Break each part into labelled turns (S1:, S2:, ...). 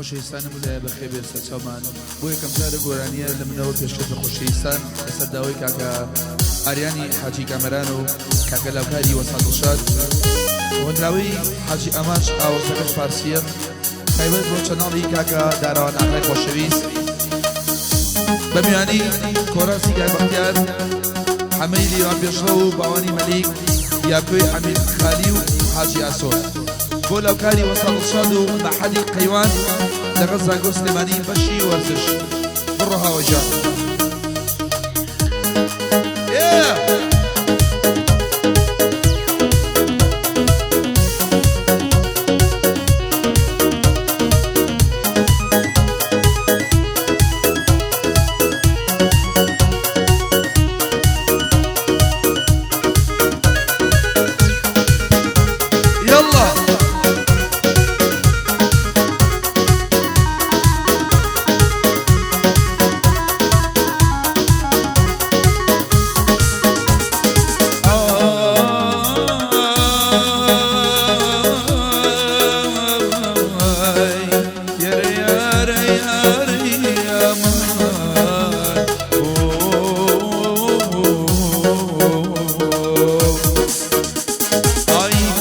S1: خۆشەویستانم لە بەخێ بێستە چاومان بۆ یەکەم جارە گۆرانیە لە منەوە پێشکەش بە خۆشەویستان لەسەر داوای کاکە ئاریانی حاجی کامەران و کاکە لاوکاری وەسان دڵشاد هۆنراوی حاجی ئەماش ئاوەزەکەش فارسیە تایبەت بۆ چەناڵی کاکە داراوان ئاغای خۆشەویست بە میوانی کۆڕاسی گای بەختیار حەمەی لیوان پێشڕە و باوانی مەلیک یاکۆی حەمید خالی و حاجی ئاسۆ بۆ لاوکاری وەسان دڵشاد و مەحەدی قەیوان لەگەڵ زانگۆ سلێمانی بەشی وەرزش بڕۆ هاوەجان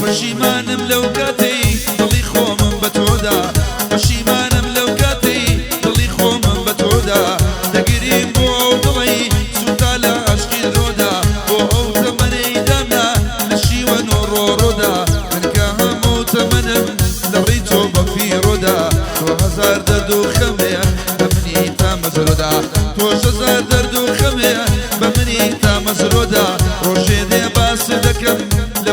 S2: پەشیمانم لەو کاتەی دڵی خۆمم بە تۆدا پەشیمانم لەو کاتەی دڵی خۆمم بە تۆدا دەگریم بۆ ئەو دڵی سوتا لە عەشقی ڕۆدا بۆ ئەو تەمەنەی دامنا لە شیوەن و ڕۆڕۆدا من کە هەموو تەمەنم لەڕێی تۆ بە فیڕۆدا تۆ هەزار دەرد و خەمەیە بە منی تا مەزرۆدا تۆش هەزار دەرد و خەمەیە بە منی تا مەزرۆدا ڕۆژێ دێ باس دەکەم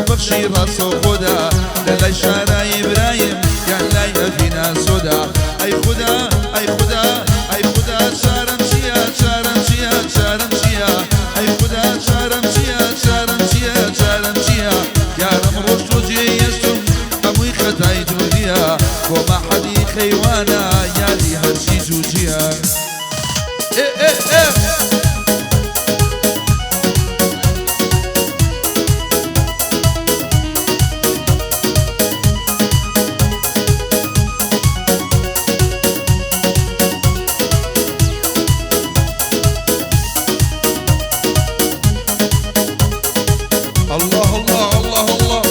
S2: بخشي راسو خدا للاي شارع إبراهيم يا لاي أبينا سودا أي خدا أي خدا أي خدا شارم شيا شارم شيا شارم شيا أي خدا شارم شيا شارم شيا شارم شيا يا رم رشد جيشتم أموي خداي جوديا وما حدي خيوانا يا لي هرشي جوجيا إيه إيه إيه الله الله الله الله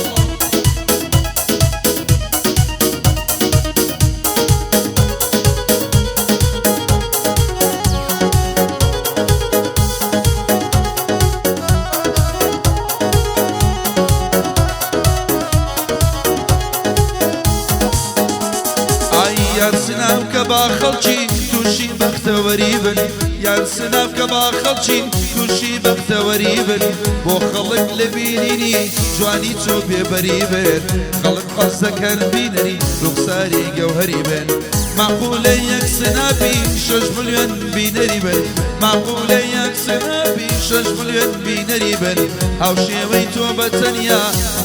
S2: يا سنام كبا خلشي توشي بختوري بن يا سنام كبا خلشي توشي بختوري بن بو خلق لبينيني جواني تو بيبري بن خلق حزك بينني رخصاري جوهري بن معقولة يك سنابي 6 مليون بينري بن معقولة يك سنابي 6 مليون بينري بن هاوشي ويتو بتنيا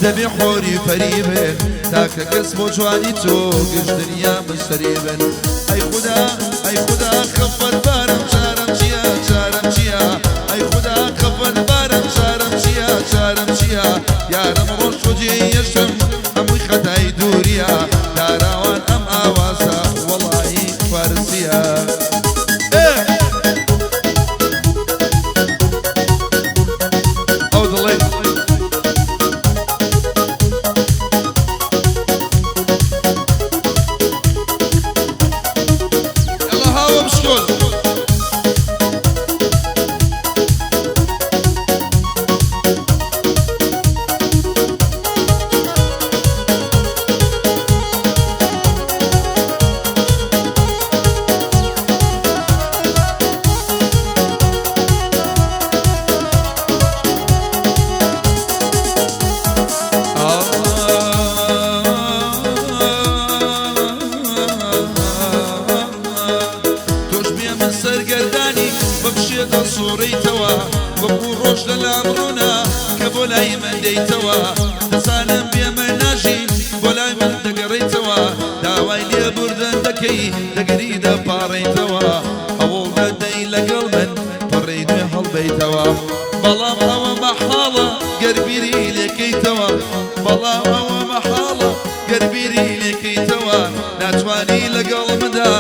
S2: دبي حوري فريبن تاك كسبو جواني تو قش دنيا مستريبن اي خدا اي خدا خفت بارم شارم شيا شارم شيا اي خدا خفت بارم شارم شيا شارم شيا يا رم روش وجي يشم اموي خداي دوريا داراوان ام اواسا والله فارسيا ببشيت صوري توا بقول للعمرونا كبولاي من دي توا تسالم بيمن ناجي بولاي من دقري توا داوي لي بردن دكي دقري دباري توا أول بدي لقلبن فريد هالبي توا بلا هوا محالة قربيري لكي توا بلا هوا محالة قربيري لكي توا ناتواني لقلب دا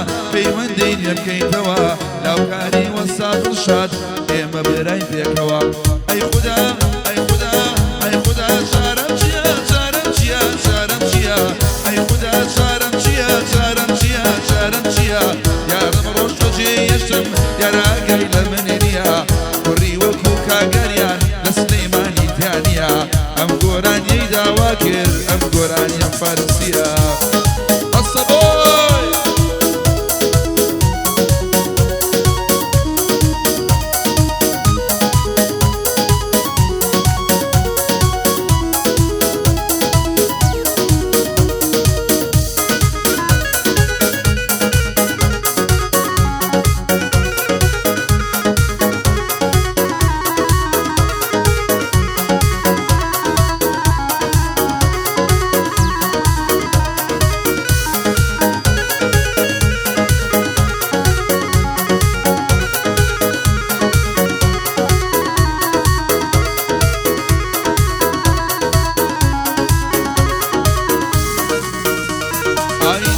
S2: باکر ئەم گۆرانیان فارسیە ئەسەبۆی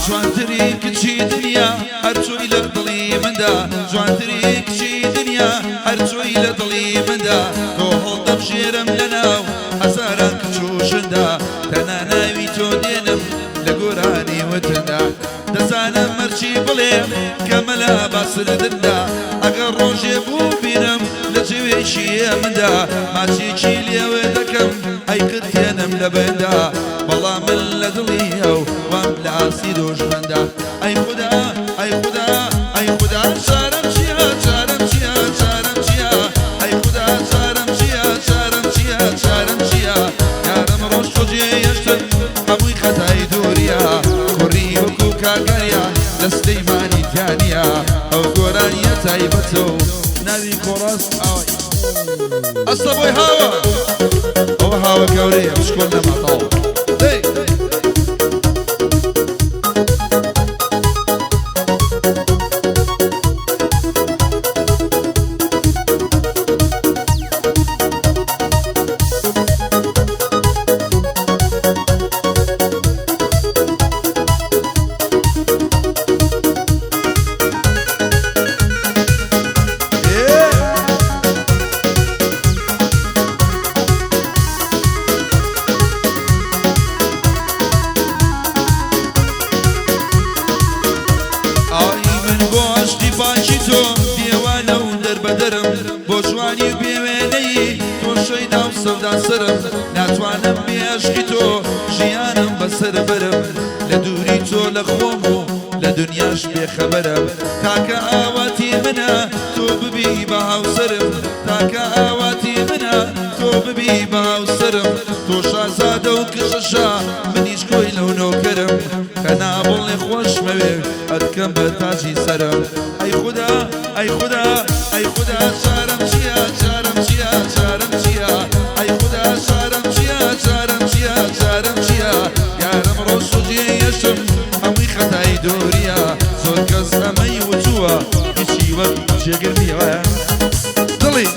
S2: جوانتری کچی دنیا هر چوی لدلی مندا جوانتری کچی دنیا هر چوی لدلی مندا تو هڵدەم ژێرم لەناو هەزاران کچوشندا تەنها ناوی تۆ دێنم لە گۆرانی وتندا دەزانم مەرجی بڵێم کە مەلا باسردندا ئەگەر ڕۆژێ بوو بینم لە جوێشیە مندا ماچێکی لێوێ دەکەم ئەی قرتێنم لە بەندا بەڵام من لە دڵی ئەو وام لە ئاسی دۆژمەندا ئەی خودا ئەی خودا ئەی خودا چارەم چییە چارەم چییە چارەم چییە ئەی خودا چارەم چییە چارەم چییە چارەم چییە یارم ڕۆژ خۆجێ یەشتن هەمووی خەتای دووریە کوڕی وەکو کاگەریە لە سلەیمانی تیانە ئەو گۆرانیە تایبەتە و ناوی کۆڕاس ئاوای ئەسەبۆی هاوە ئەوە هاوە گەورەیە پشکۆل نەماتەوە بۆ جوانی و بێوێنەی تۆ شەیدا و سەودا سرم ناتوانم بێشکی تۆ ژیانم بەسەر برم لە دووری تۆ لە خۆم و لە دنیاش بێخەبەرم تاکە ئاواتی منە تۆ ببی بە هاوسەرم تاکە ئاواتی منە تۆ ببی بە هاوسەرم تۆ شازادە و کشەشا منیش کۆی لەو نۆکەرم کە نابڵێ خۆشمەوێ ئەدکەم بە تاجی سەرم ئەی خودا ئەی خودا ئەی خودا چارەم چییە چارەم چییە چارەم چییە ئەی خودا چارەم چییە چارەم چییە چارەم چییە یارم ڕۆژ سوجێ یەشم هەمووی خەتای دووریە زۆر کەس ئەمەی وتووە هیچی وەک جێگر نییە دڵی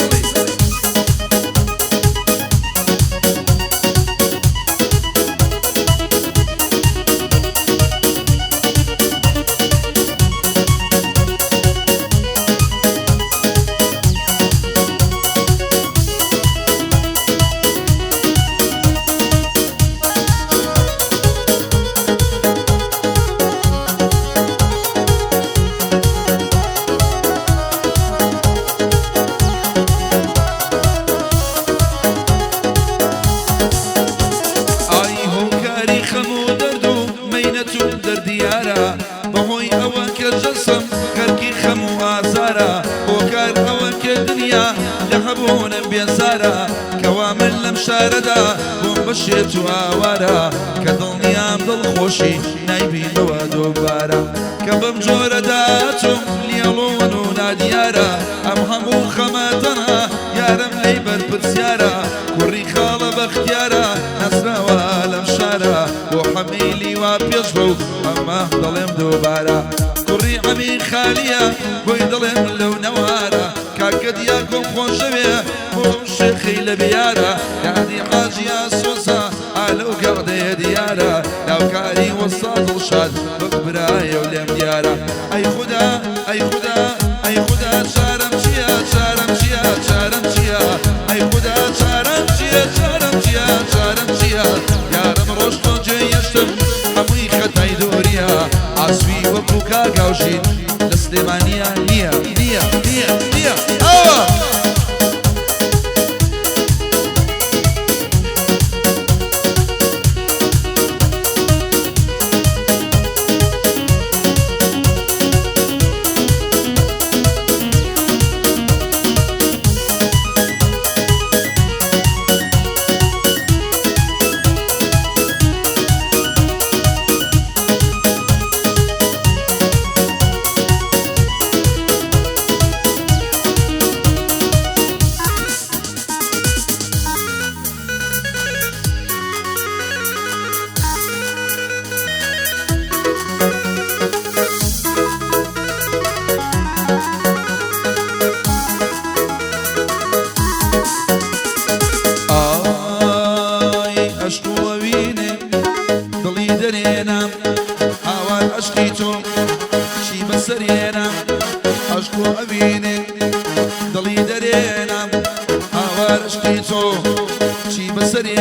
S2: بەهۆی ئەوە کە جەسم خەرکی خەم و ئازارە بۆ کار ئەوە کە دنیا لە هەبوونم بێزارە کەوا من لەم شارەدا بۆم بەشێت و ئاوارە کە دڵنیام دڵخۆشی نایبینەوە دۆبارە کە بەم جۆرەداتم لێڵۆن و نادیارە ئەم هەموو خەمەتەنە یارم لەی بەرپرسیارە کوڕی خاڵە بەختیارە نەسراوە لەم شارە بۆ حەمیلی وا پێش بە و ئەمە دەڵێم دووبارە کوڕی ئەمی خالیە بۆی دڵێم لەو نەوارە کاکە دیاکۆم خۆشەوێ بۆ شێخی لە بیارە یادی حاجیا سۆسە ئالەو گەڕدەیە دیارە ناوکاری وەسا دڵشاد وەک برایە و لێم دیارە ئەی خودا ئەی خودا ئەی خودا چارەم چییە چارەم چییە چارەم چییە ئەی خودا چارەم چییە چارەم چییە چارەم چییە یارم ڕۆژ تۆ جێ یەشتم هەمووی خەتای دووریە ئاسوی وەکو کاگاوژین لە سلێمانیە نییە نییە نییە نییە ئەوە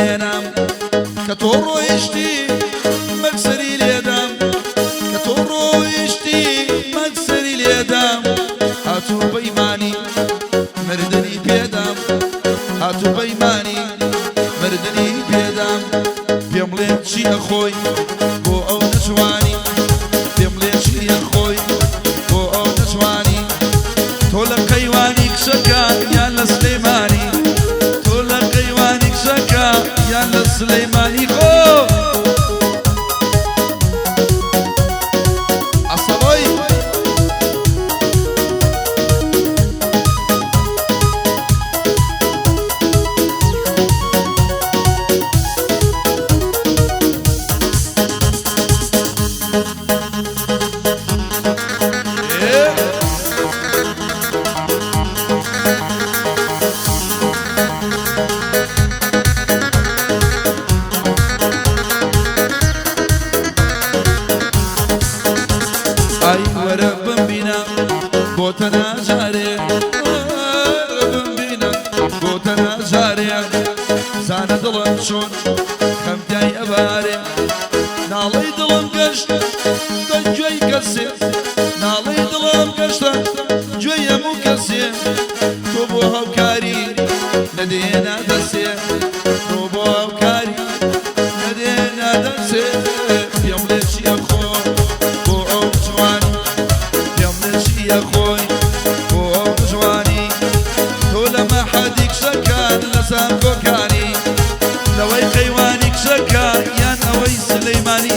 S2: دێنام کە تۆ ڕۆیشتی مەکسەری لێدام کە تۆ ڕۆیشتی مەکسەری لێدام هاتوو بەیمانی مردنی پێدام هاتوو بەیمانی مردنی پێدام پێم بڵێ چییە خۆی بۆ ئەو نەتوانی پێم بڵێ چییە خۆی بۆ ئەو نەتوانی تۆ لە قەیوانی کچەکە یان لە سلەیمانی تۆ لە قەیوانی کچەکە یان لە سلەیمانی خۆ عەسەڵۆی ئای وەرە بمبینە بۆ تەناژارێ وەرە بمبینە بۆ تەناژارێ زانە دڵم چۆن خەمتیای ئەبارێ ناڵەی دڵم گەشت دە گوێی کەسێ ناڵەی دڵم گەشتە گوێی هەموو کەسێ تۆ بۆ هاوکاری نەدێنا دەسێ تۆ بۆ هاوکاری نەدێنا دەسێ پێم بڵێ چییە خۆی بۆ ئەو جوانی پێم بڵێ چییە خۆی بۆ ئەو جوانی تۆ لە مەحەدی کچەکان لە سامکۆکانی لەوەی قەیوانی کچەکە یان ئەوەی سلەیمانی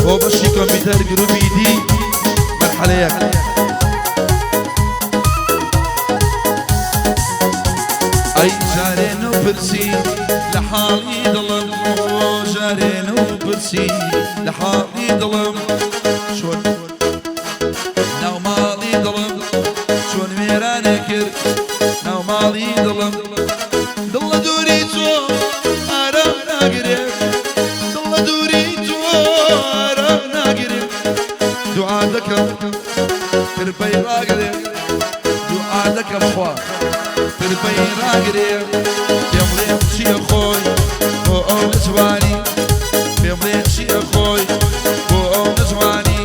S2: بۆ بەشی کۆمپیوتەر گروپی دی مەرحەلەیەک ئەی جارێن و پرسی لە حاڵی دڵم جارێن و پرسی لە حاڵی دڵم چۆن ناو ماڵی دڵم چۆن وێرانە کرد ناو ماڵی دڵم دڵ لە دووری تۆ ئارام ناگرێت دڵ لە دووری تۆ ئارام ناگرێت دوعا دەکەم پرپەی ڕاگرێ دوعا دەکەم خوا پرپەی ڕاگرێ پێم بڵێ چییە خۆی بۆ ئەو نەتوانی پێم بڵێ چییە خۆی بۆ ئەو نەتوانی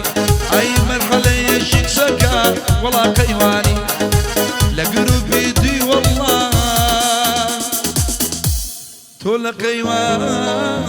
S2: ئەی مەرحەلەیەشی کچەکە وەڵا قەیوانی لە گروپی دوی وەڵڵا تۆ لە قەیوان